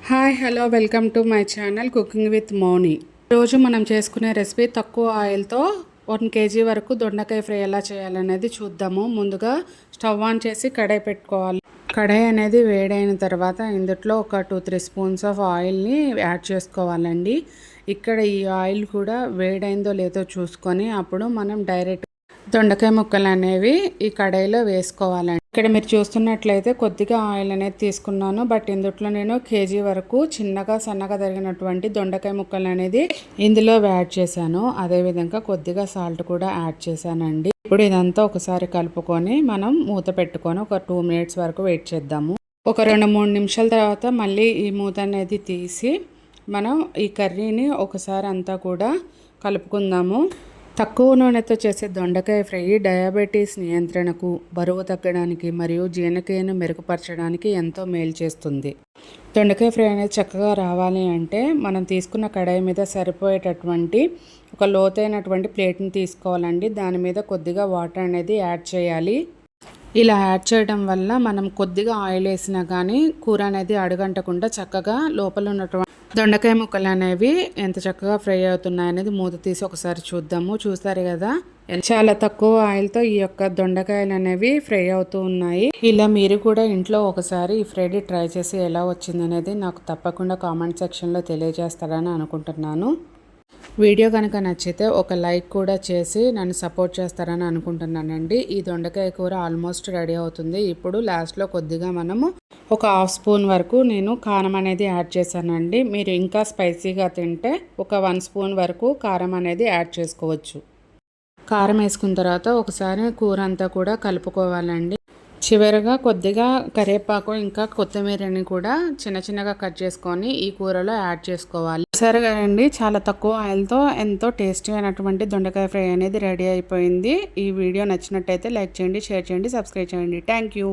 Hi hello welcome to my channel cooking with Mouni. రోజు మనం చేసుకునే రెసిపీ తక్కువ ఆయిల్తో 1 kg వరకు దొండకాయ ఫ్రై ఎలా చేయాలనేది చూద్దాము. ముందుగా స్టవ్ ఆన్ చేసి కడాయి పెట్టుకోవాలి. కడాయి అనేది వేడైన తర్వాత ఇందులో ఒక 2-3 స్పూన్స్ ఆఫ్ ఆయిల్ని యాడ్ చేసుకోవాలండి. ఇక్కడ ఈ ఆయిల్ కూడా వేడైందో లేదో చూసుకొని అప్పుడు మనం డైరెక్ట్ దొండకాయ ముక్కలు అనేవి ఈ కడాయిలో వేసుకోవాలండి. ఇక్కడ మీరు చూస్తున్నట్లయితే కొద్దిగా ఆయిల్ అనేది తీసుకున్నాను, బట్ ఇందులో నేను కేజీ వరకు సన్నగా తరిగినటువంటి దొండకాయ ముక్కలు అనేది ఇందులో యాడ్ చేశాను. అదేవిధంగా కొద్దిగా సాల్ట్ కూడా యాడ్ చేశానండి. ఇప్పుడు ఇదంతా ఒకసారి కలుపుకొని మనం మూత పెట్టుకొని ఒక 2 minutes వరకు వెయిట్ చేద్దాము. ఒక 2-3 నిమిషాల తర్వాత మళ్ళీ ఈ మూత అనేది తీసి మనం ఈ కర్రీని ఒకసారి అంతా కూడా కలుపుకుందాము. తక్కువ నూనెతో చేసే దొండకాయ ఫ్రై డయాబెటీస్ నియంత్రణకు, బరువు తగ్గడానికి మరియు జీర్ణక్రియను మెరుగుపరచడానికి ఎంతో మేలు చేస్తుంది. దొండకాయ ఫ్రై అనేది చక్కగా రావాలి అంటే మనం తీసుకున్న కడాయి మీద సరిపోయేటటువంటి ఒక లోతైనటువంటి ప్లేట్ని తీసుకోవాలండి. దాని మీద కొద్దిగా వాటర్ అనేది యాడ్ చేయాలి. ఇలా యాడ్ చేయడం వల్ల మనం కొద్దిగా ఆయిల్ వేసినా కానీ కూర అనేది అడుగంటకుండా చక్కగా లోపల ఉన్నటువంటి దొండకాయ ముక్కలు అనేవి ఎంత చక్కగా ఫ్రై అవుతున్నాయి అనేది మూత తీసి ఒకసారి చూద్దాము. చూస్తారు కదా, చాలా తక్కువ ఆయిల్తో ఈ యొక్క దొండకాయలు అనేవి ఫ్రై అవుతూ ఉన్నాయి. ఇలా మీరు కూడా ఇంట్లో ఒకసారి ఈ ఫ్రైని ట్రై చేసి ఎలా వచ్చింది అనేది నాకు తప్పకుండా కామెంట్ సెక్షన్లో తెలియజేస్తారని అనుకుంటున్నాను. వీడియో కనుక నచ్చితే ఒక లైక్ కూడా చేసి నన్ను సపోర్ట్ చేస్తారని అనుకుంటున్నానండి. ఈ దొండకాయ కూర ఆల్మోస్ట్ రెడీ అవుతుంది. ఇప్పుడు లాస్ట్లో కొద్దిగా మనము ఒక 1/2 స్పూన్ వరకు నేను కారం అనేది యాడ్ చేశానండి. మీరు ఇంకా స్పైసీగా తింటే ఒక 1 స్పూన్ వరకు కారం అనేది యాడ్ చేసుకోవచ్చు. కారం వేసుకున్న తర్వాత ఒకసారి కూర అంతా కూడా కలుపుకోవాలండి. చివరగా కొద్దిగా కరివేపాకు ఇంకా కొత్తిమీరని కూడా చిన్నగా కట్ చేసుకొని ఈ కూరలో యాడ్ చేసుకోవాలి. సరిగా అండి, చాలా తక్కువ ఆయిల్తో ఎంతో టేస్టీ అయినటువంటి దొండకాయ ఫ్రై అనేది రెడీ అయిపోయింది. ఈ వీడియో నచ్చినట్టయితే లైక్ చేయండి, షేర్ చేయండి, సబ్స్క్రైబ్ చేయండి. Thank you.